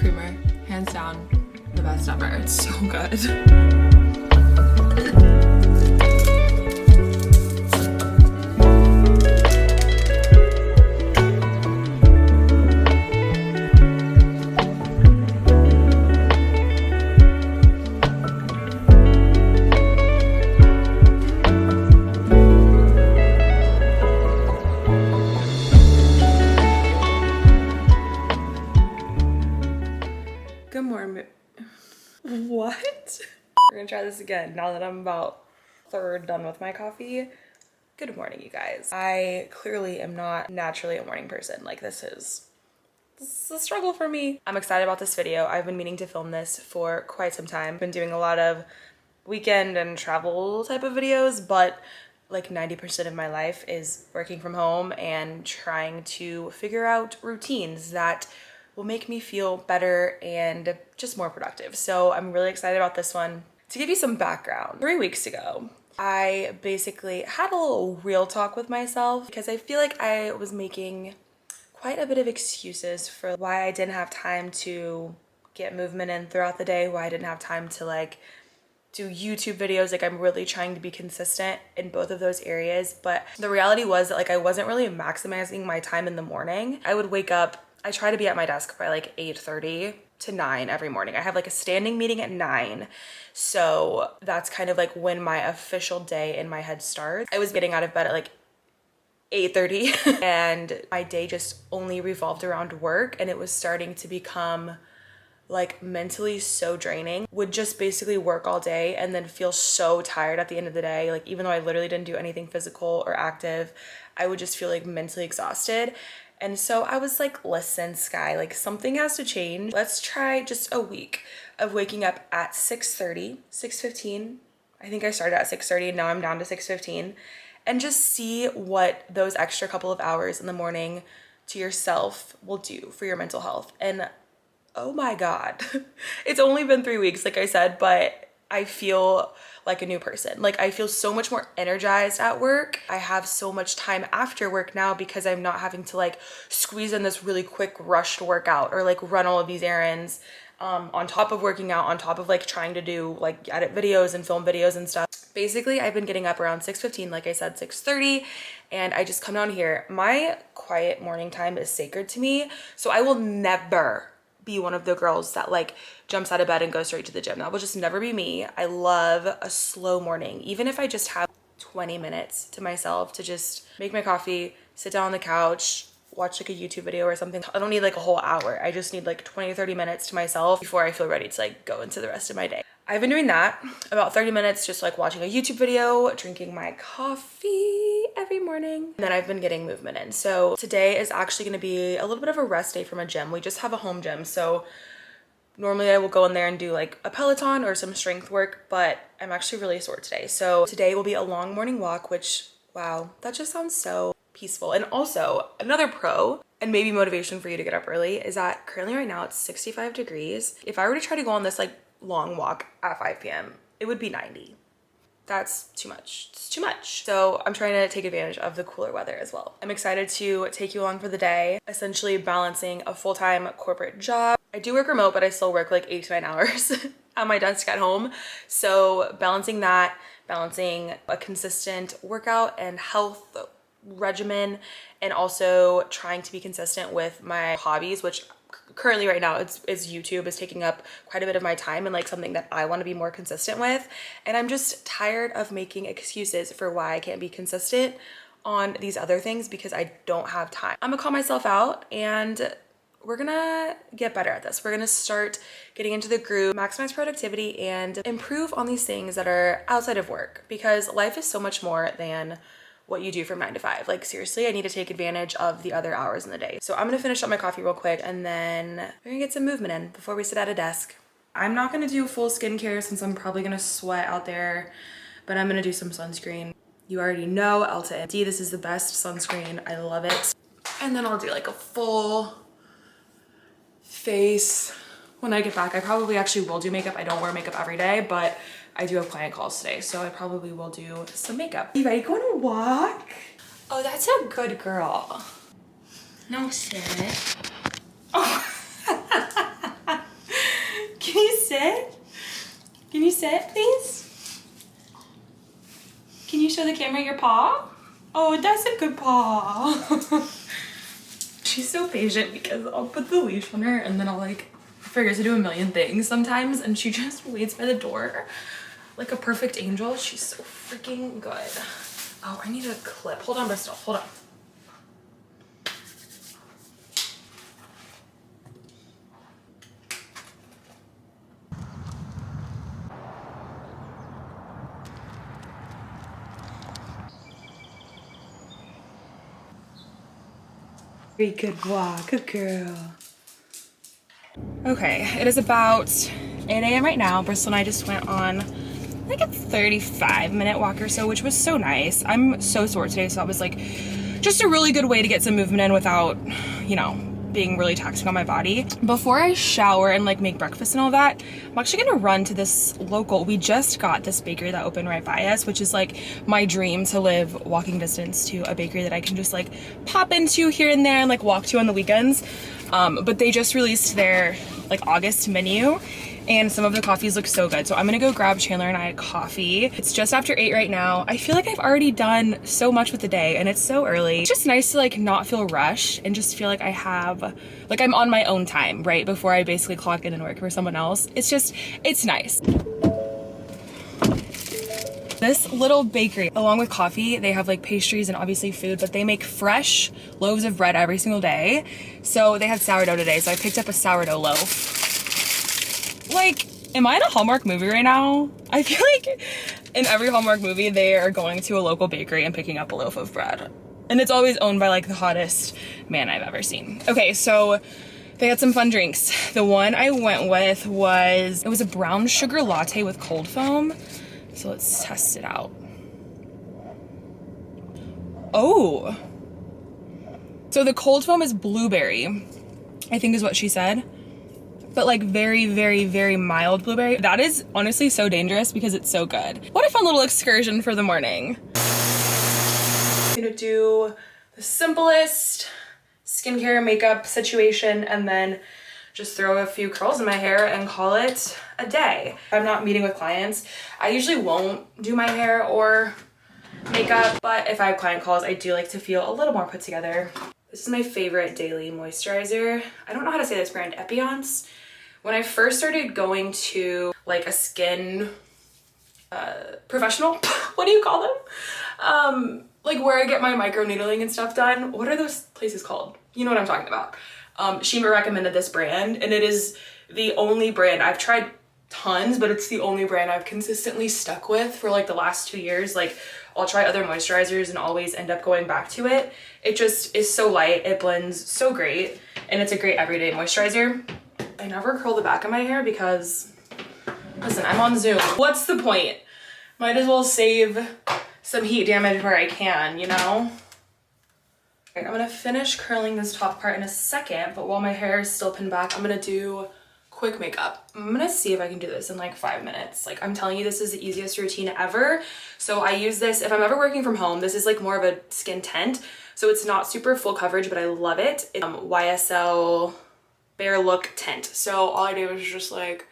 creamer, hands down, the best ever. It's so good. Good morning. What? We're gonna try this again now that I'm about third done with my coffee. Good morning, you guys. I clearly am not naturally a morning person. Like this is a struggle for me. I'm excited about this video. I've been meaning to film this for quite some time. I've been doing a lot of weekend and travel type of videos, but like 90% of my life is working from home and trying to figure out routines that will make me feel better and just more productive. So I'm really excited about this one. To give you some background, 3 weeks ago, I basically had a little real talk with myself because I feel like I was making quite a bit of excuses for why I didn't have time to get movement in throughout the day, why I didn't have time to like do YouTube videos. Like I'm really trying to be consistent in both of those areas. But the reality was that like I wasn't really maximizing my time in the morning. I would wake up, I try to be at my desk by like 8:30 to 9 every morning. I have like a standing meeting at 9. So that's kind of like when my official day in my head starts. I was getting out of bed at like 8:30 and my day just only revolved around work, and it was starting to become like mentally so draining. Would just basically work all day and then feel so tired at the end of the day. Like even though I literally didn't do anything physical or active, I would just feel like mentally exhausted. And so I was like, listen, Sky, like something has to change. Let's try just a week of waking up at 6:30, 6:15. I think I started at 6:30 and now I'm down to 6:15. And just see what those extra couple of hours in the morning to yourself will do for your mental health. And oh my God, it's only been 3 weeks, like I said, but I feel like a new person. Like I feel so much more energized at work. I have so much time after work now because I'm not having to like squeeze in this really quick rushed workout or like run all of these errands on top of working out, on top of like trying to do like edit videos and film videos and stuff. Basically, I've been getting up around 6:15, like I said, 6:30, and I just come down here. My quiet morning time is sacred to me, so I will never be one of the girls that like jumps out of bed and goes straight to the gym. That will just never be me. I love a slow morning. Even if I just have 20 minutes to myself to just make my coffee, sit down on the couch, watch like a YouTube video or something. I don't need like a whole hour. I just need like 20 to 30 minutes to myself before I feel ready to like go into the rest of my day. I've been doing that about 30 minutes, just like watching a YouTube video, drinking my coffee every morning. And then I've been getting movement in. So today is actually going to be a little bit of a rest day from a gym. We just have a home gym. So normally I will go in there and do like a Peloton or some strength work, but I'm actually really sore today. So today will be a long morning walk, which, wow, that just sounds so peaceful. And also another pro and maybe motivation for you to get up early is that currently right now it's 65 degrees. If I were to try to go on this like long walk at 5 p.m., it would be 90. That's too much. It's too much. So I'm trying to take advantage of the cooler weather as well. I'm excited to take you along for the day, essentially balancing a full-time corporate job. I do work remote, but I still work like 8 to 9 hours at my desk at home. So balancing that, balancing a consistent workout and health regimen, and also trying to be consistent with my hobbies, which currently right now it's YouTube is taking up quite a bit of my time and like something that I want to be more consistent with. And I'm just tired of making excuses for why I can't be consistent on these other things because I don't have time. I'm gonna call myself out and we're gonna get better at this. We're gonna start getting into the groove, maximize productivity, and improve on these things that are outside of work, because life is so much more than what you do from 9 to 5. Like seriously, I need to take advantage of the other hours in the day. So I'm gonna finish up my coffee real quick and then we're gonna get some movement in before we sit at a desk. I'm not gonna do full skincare since I'm probably gonna sweat out there, but I'm gonna do some sunscreen. You already know Elta D. This is the best sunscreen. I love it. And then I'll do like a full face when I get back. I probably actually will do makeup. I don't wear makeup every day, but I do have client calls today, so I probably will do some makeup. You ready to go on a walk? Oh, that's a good girl. No, sit. Oh. sit? Can you sit, please? Can you show the camera your paw? Oh, that's a good paw. She's so patient because I'll put the leash on her and then I'll like forget to do a million things sometimes, and she just waits by the door like a perfect angel. She's so freaking good. Oh, I need a clip. Hold on, Bristol. Hold on. Very good walk, good girl. Okay, it is about 8 a.m. right now. Bristol and I just went on like a 35-minute walk or so, which was so nice. I'm so sore today, so that was like just a really good way to get some movement in without, you know, being really taxing on my body. Before I shower and like make breakfast and all that, I'm actually gonna run to this local, we just got this bakery that opened right by us, which is like my dream, to live walking distance to a bakery that I can just like pop into here and there and like walk to on the weekends. But they just released their like August menu and some of the coffees look so good. So I'm gonna go grab Chandler and I a coffee. It's just after 8 right now. I feel like I've already done so much with the day and it's so early. It's just nice to like not feel rushed and just feel like I have, like I'm on my own time, right? Before I basically clock in and work for someone else. It's just, it's nice. This little bakery, along with coffee, they have like pastries and obviously food, but they make fresh loaves of bread every single day. So they had sourdough today, so I picked up a sourdough loaf. Like, am I in a Hallmark movie right now? I feel like in every Hallmark movie, they are going to a local bakery and picking up a loaf of bread. And it's always owned by like the hottest man I've ever seen. Okay, so they had some fun drinks. The one I went with was, it was a brown sugar latte with cold foam. So let's test it out. Oh. So the cold foam is blueberry, I think is what she said. But like very, very, very mild blueberry. That is honestly so dangerous because it's so good. What a fun little excursion for the morning. I'm gonna do the simplest skincare makeup situation and then just throw a few curls in my hair and call it a day. If I'm not meeting with clients, I usually won't do my hair or makeup, but if I have client calls, I do like to feel a little more put together. This is my favorite daily moisturizer. I don't know how to say this brand, Epionce. When I first started going to like a skin professional, what do you call them? Like where I get my micro needling and stuff done. What are those places called? You know what I'm talking about. She recommended this brand and it is the only brand, I've tried tons, but it's the only brand I've consistently stuck with for like the last 2 years. Like I'll try other moisturizers and always end up going back to it. It just is so light, it blends so great, and it's a great everyday moisturizer. I never curl the back of my hair because, listen, I'm on Zoom. What's the point? Might as well save some heat damage where I can, you know? I'm gonna finish curling this top part in a second, but while my hair is still pinned back, I'm gonna do quick makeup. I'm gonna see if I can do this in like 5 minutes. Like I'm telling you, this is the easiest routine ever. So I use this, if I'm ever working from home, this is like more of a skin tint. So it's not super full coverage, but I love it. It's YSL Bare Look Tint. So all I do is just like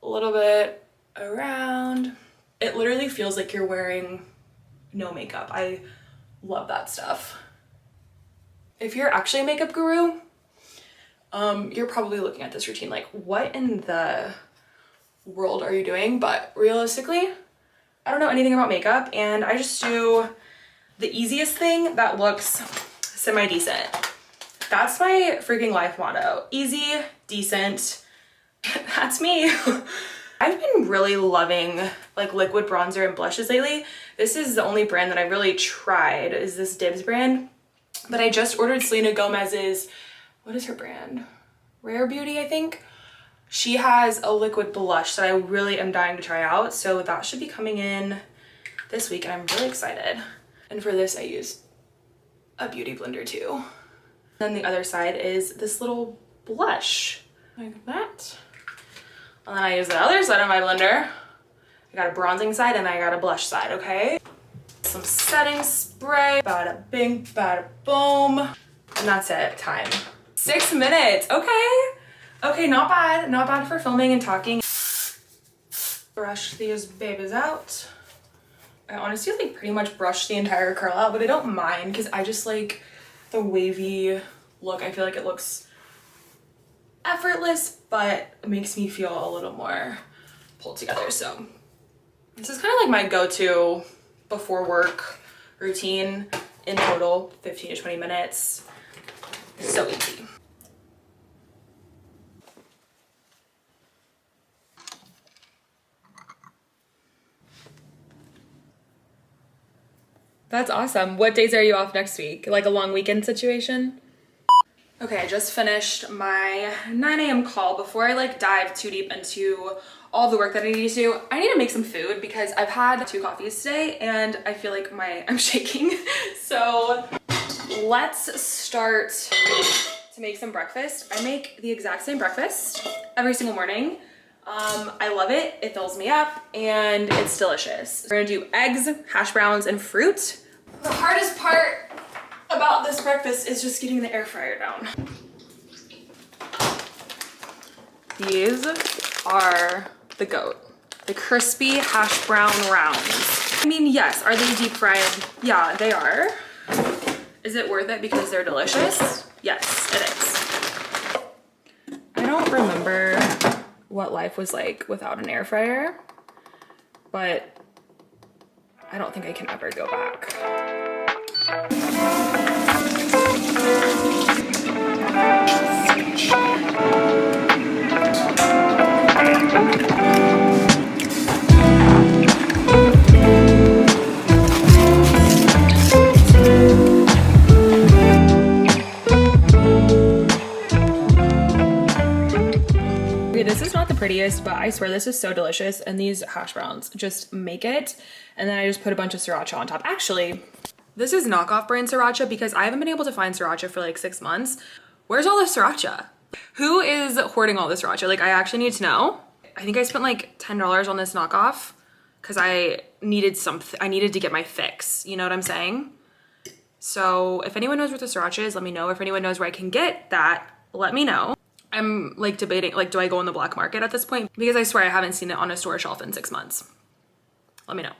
a little bit around. It literally feels like you're wearing no makeup. I love that stuff. If you're actually a makeup guru, you're probably looking at this routine like, what in the world are you doing? But realistically, I don't know anything about makeup and I just do the easiest thing that looks semi-decent. That's my freaking life motto. Easy, decent, that's me. I've been really loving like liquid bronzer and blushes lately. This is the only brand that I really tried, is this Dibs brand. But I just ordered Selena Gomez's, what is her brand? Rare Beauty, I think. She has a liquid blush that I really am dying to try out. So that should be coming in this week and I'm really excited. And for this, I use a beauty blender too. Then the other side is this little blush, like that. And then I use the other side of my blender. I got a bronzing side and I got a blush side, okay? Some setting spray, bada bing, bada boom. And that's it, time. 6 minutes, okay. Okay, not bad for filming and talking. Brush these babies out. I honestly like pretty much brushed the entire curl out, but I don't mind because I just like the wavy look. I feel like it looks effortless, but it makes me feel a little more pulled together. So this is kind of like my go-to before work routine. In total, 15 to 20 minutes. So easy. That's awesome. What days are you off next week? Like a long weekend situation? Okay, I just finished my 9 a.m. call. Before I like dive too deep into all the work that I need to do, I need to make some food because I've had 2 coffees today and I feel like I'm shaking. So let's start to make some breakfast. I make the exact same breakfast every single morning. I love it. It fills me up and it's delicious. We're gonna do eggs, hash browns, and fruit. The hardest part about this breakfast is just getting the air fryer down. These are the GOAT. The crispy hash brown rounds. I mean, yes, are they deep fried? Yeah, they are. Is it worth it because they're delicious? Yes, it is. I don't remember what life was like without an air fryer, but I don't think I can ever go back. This is not the prettiest, but I swear this is so delicious, and these hash browns just make it. And then I just put a bunch of sriracha on top. Actually, this is knockoff brand sriracha because I haven't been able to find sriracha for like 6 months. Where's all the sriracha? Who is hoarding all this sriracha? Like, I actually need to know. I think I spent like $10 on this knockoff because I needed to get my fix. You know what I'm saying? So if anyone knows where the sriracha is, let me know. If anyone knows where I can get that, let me know. I'm like debating, like, do I go on the black market at this point? Because I swear I haven't seen it on a store shelf in 6 months. Let me know.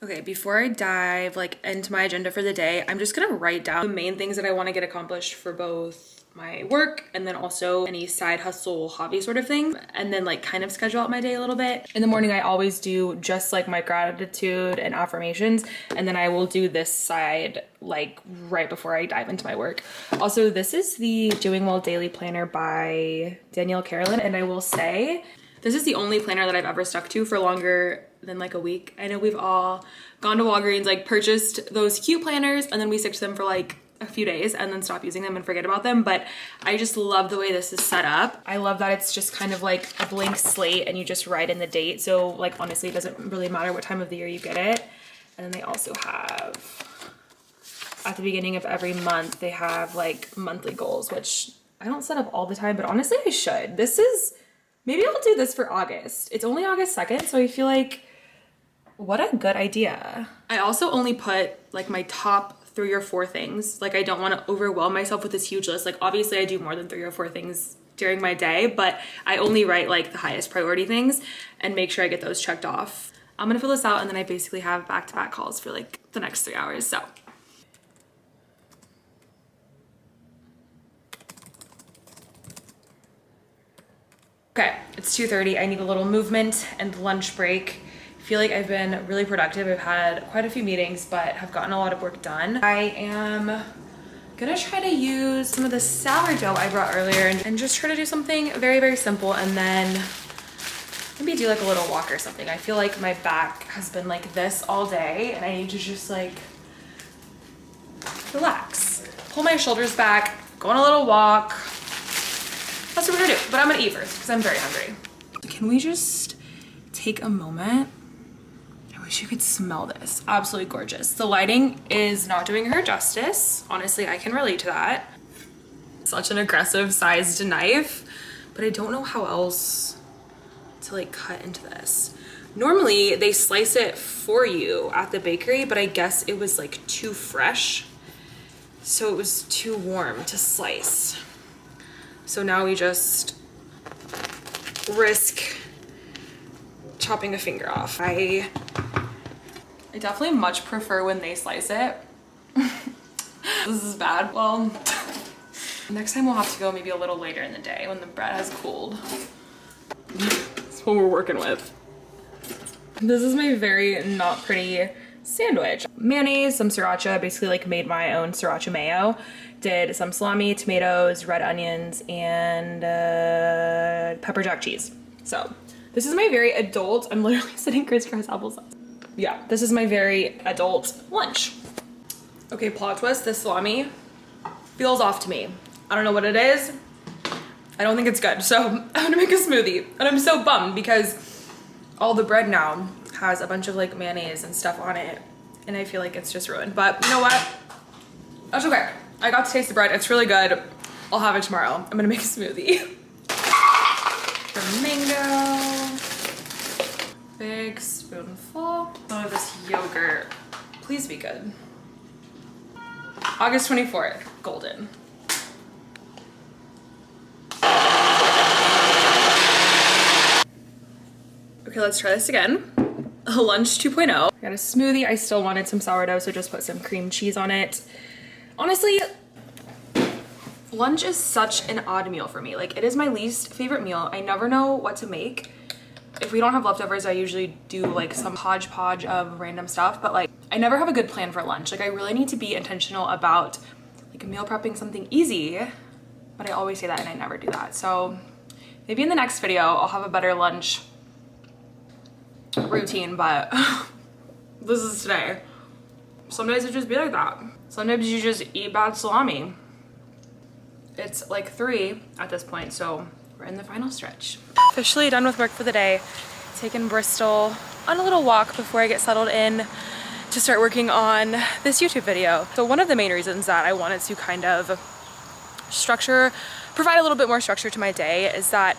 Okay, before I dive like into my agenda for the day, I'm just gonna write down the main things that I wanna get accomplished for both my work and then also any side hustle hobby sort of thing, and then like kind of schedule out my day a little bit. In the morning, I always do just like my gratitude and affirmations, and then I will do this side like right before I dive into my work. Also, this is the Doing Well Daily Planner by Danielle Carolyn, and I will say this is the only planner that I've ever stuck to for longer than like a week. I know we've all gone to Walgreens, like purchased those cute planners, and then we stick to them for like a few days and then stop using them and forget about them. But I just love the way this is set up. I love that it's just kind of like a blank slate and you just write in the date. So like honestly, it doesn't really matter what time of the year you get it. And then they also have, at the beginning of every month, they have like monthly goals, which I don't set up all the time, but honestly I should. Maybe I'll do this for August. It's only August 2nd, so I feel like what a good idea. I also only put like my top 3 or 4 things. Like, I don't want to overwhelm myself with this huge list. Like, obviously I do more than 3 or 4 things during my day, but I only write like the highest priority things and make sure I get those checked off. I'm gonna fill this out and then I basically have back-to-back calls for like the next 3 hours. So okay, it's 2:30. I need a little movement and lunch break. I feel like I've been really productive. I've had quite a few meetings, but have gotten a lot of work done. I am gonna try to use some of the sourdough I brought earlier and just try to do something very, very simple, and then maybe do like a little walk or something. I feel like my back has been like this all day and I need to just like relax, pull my shoulders back, go on a little walk. That's what we're gonna do, but I'm gonna eat first because I'm very hungry. Can we just take a moment? I wish you could smell this. Absolutely gorgeous. The lighting is not doing her justice. Honestly, I can relate to that. Such an aggressive sized knife, but I don't know how else to like cut into this. Normally they slice it for you at the bakery, but I guess it was like too fresh, so it was too warm to slice. So now we just risk chopping a finger off. I definitely much prefer when they slice it. This is bad. Well, next time we'll have to go maybe a little later in the day when the bread has cooled. That's what we're working with. This is my very not pretty sandwich. Mayonnaise, some sriracha, basically like made my own sriracha mayo. Did some salami, tomatoes, red onions, and pepper jack cheese. So this is my very adult, I'm literally sitting crisscross applesauce. Yeah, this is my very adult lunch. Okay, plot twist, this salami feels off to me. I don't know what it is. I don't think it's good. So I'm gonna make a smoothie. And I'm so bummed because all the bread now has a bunch of like mayonnaise and stuff on it. And I feel like it's just ruined. But you know what? That's okay. I got to taste the bread. It's really good. I'll have it tomorrow. I'm gonna make a smoothie. Mango. Big spoonful. Some of this yogurt. Please be good. August 24th, golden. Okay, let's try this again. Lunch 2.0. I got a smoothie. I still wanted some sourdough, so just put some cream cheese on it. Honestly, lunch is such an odd meal for me. Like, it is my least favorite meal. I never know what to make. If we don't have leftovers, I usually do like some hodgepodge of random stuff, but like, I never have a good plan for lunch. Like, I really need to be intentional about like meal prepping something easy, but I always say that and I never do that. So maybe in the next video, I'll have a better lunch routine, but this is today. Some days it just be like that. Sometimes you just eat bad salami. It's like 3 at this point, so we're in the final stretch. Officially done with work for the day. Taking Bristol on a little walk before I get settled in to start working on this YouTube video. So one of the main reasons that I wanted to kind of provide a little bit more structure to my day is that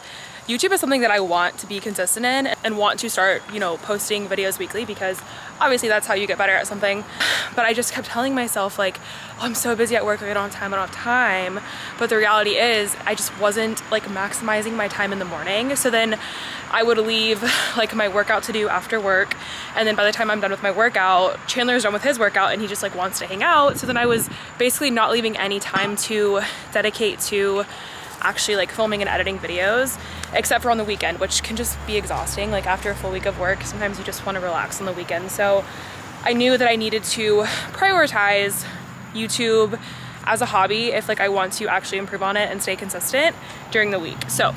YouTube is something that I want to be consistent in and want to start, you know, posting videos weekly, because obviously that's how you get better at something. But I just kept telling myself like, oh, I'm so busy at work, like, I don't have time. But the reality is I just wasn't like maximizing my time in the morning. So then I would leave like my workout to do after work. And then by the time I'm done with my workout, Chandler's done with his workout and he just like wants to hang out. So then I was basically not leaving any time to dedicate to actually like filming and editing videos, except for on the weekend, which can just be exhausting. Like after a full week of work, sometimes you just want to relax on the weekend. So I knew that I needed to prioritize YouTube as a hobby if like I want to actually improve on it and stay consistent during the week. So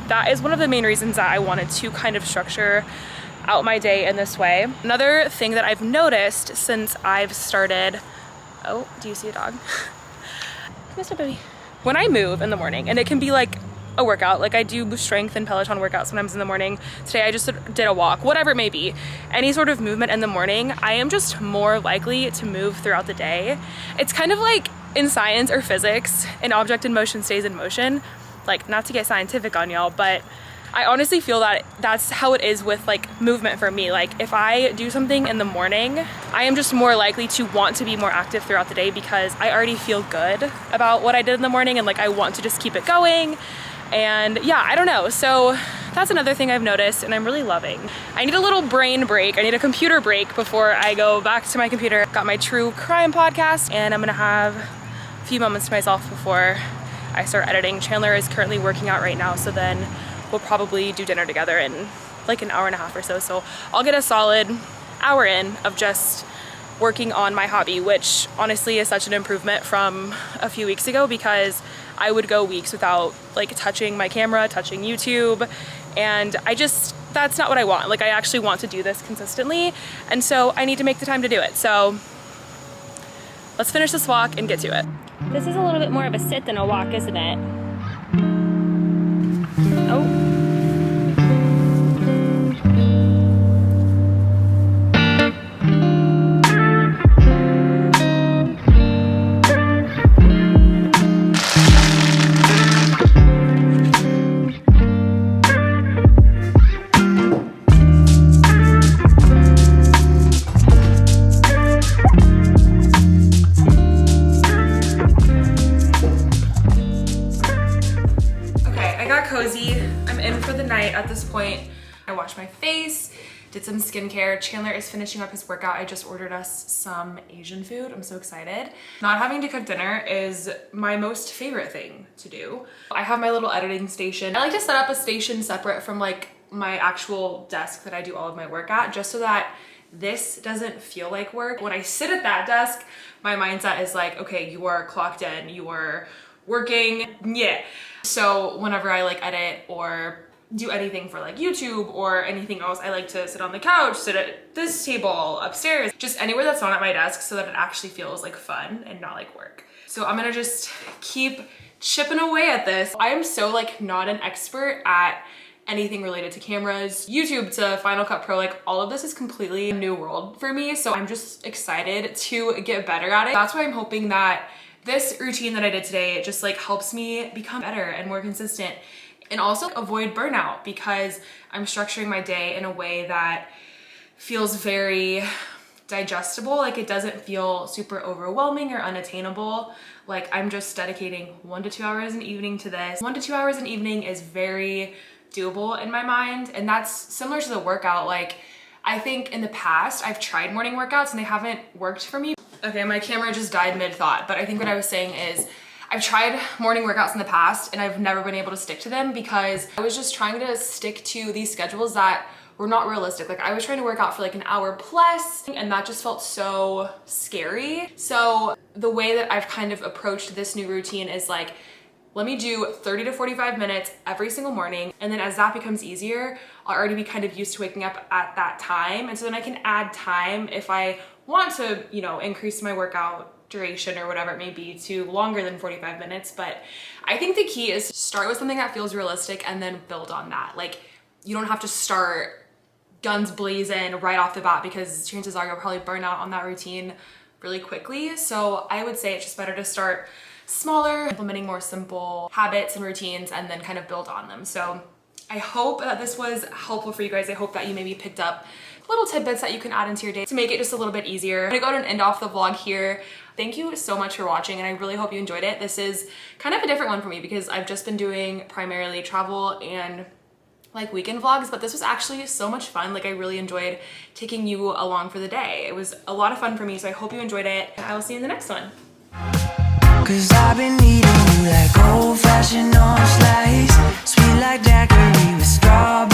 that is one of the main reasons that I wanted to kind of structure out my day in this way. Another thing that I've noticed since I've started, oh, do you see a dog? Mr. Baby. When I move in the morning, and it can be like a workout, like I do strength and Peloton workouts sometimes in the morning. Today I just did a walk, whatever it may be. Any sort of movement in the morning, I am just more likely to move throughout the day. It's kind of like in science or physics, an object in motion stays in motion. Like, not to get scientific on y'all, but I honestly feel that that's how it is with like movement for me. Like if I do something in the morning, I am just more likely to want to be more active throughout the day because I already feel good about what I did in the morning and like I want to just keep it going. And yeah, I don't know. So that's another thing I've noticed and I'm really loving. I need a little brain break. I need a computer break before I go back to my computer. Got my true crime podcast and I'm gonna have a few moments to myself before I start editing. Chandler is currently working out right now, so then we'll probably do dinner together in like an hour and a half or so. So I'll get a solid hour in of just working on my hobby, which honestly is such an improvement from a few weeks ago because I would go weeks without like touching my camera, touching YouTube, and that's not what I want. Like I actually want to do this consistently, and so I need to make the time to do it. So let's finish this walk and get to it. This is a little bit more of a sit than a walk, isn't it? Oh. Cozy. I'm in for the night at this point. I washed my face, did some skincare. Chandler is finishing up his workout. I just ordered us some Asian food. I'm so excited. Not having to cook dinner is my most favorite thing to do. I have my little editing station. I like to set up a station separate from like my actual desk that I do all of my work at, just so that this doesn't feel like work. When I sit at that desk, my mindset is like, okay, you are clocked in, you are working, yeah. So whenever I like edit or do anything for like YouTube or anything else, I like to sit on the couch, sit at this table, upstairs, just anywhere that's not at my desk so that it actually feels like fun and not like work. So I'm gonna just keep chipping away at this. I am so like not an expert at anything related to cameras, YouTube to Final Cut Pro, like all of this is completely a new world for me. So I'm just excited to get better at it. That's why I'm hoping that this routine that I did today just like helps me become better and more consistent, and also avoid burnout, because I'm structuring my day in a way that feels very digestible. Like it doesn't feel super overwhelming or unattainable. Like I'm just dedicating 1 to 2 hours an evening to this. 1 to 2 hours an evening is very doable in my mind. And that's similar to the workout. Like I think in the past I've tried morning workouts and they haven't worked for me. Okay, my camera just died mid-thought, but I think what I was saying is I've tried morning workouts in the past and I've never been able to stick to them because I was just trying to stick to these schedules that were not realistic. Like I was trying to work out for like an hour plus and that just felt so scary. So the way that I've kind of approached this new routine is like, let me do 30 to 45 minutes every single morning. And then as that becomes easier, I'll already be kind of used to waking up at that time. And so then I can add time if I want to, you know, increase my workout duration or whatever it may be to longer than 45 minutes. But I think the key is to start with something that feels realistic and then build on that. Like you don't have to start guns blazing right off the bat because chances are you'll probably burn out on that routine really quickly. So I would say it's just better to start smaller, implementing more simple habits and routines and then kind of build on them. So I hope that this was helpful for you guys. I hope that you maybe picked up little tidbits that you can add into your day to make it just a little bit easier. I'm gonna go ahead and end off the vlog here. Thank you so much for watching and I really hope you enjoyed it. This is kind of a different one for me because I've just been doing primarily travel and like weekend vlogs, but this was actually so much fun. Like I really enjoyed taking you along for the day. It was a lot of fun for me, so I hope you enjoyed it. I will see you in the next one. Cause I've been eating you like old-fashioned orange slice, sweet like daiquiri with strawberry.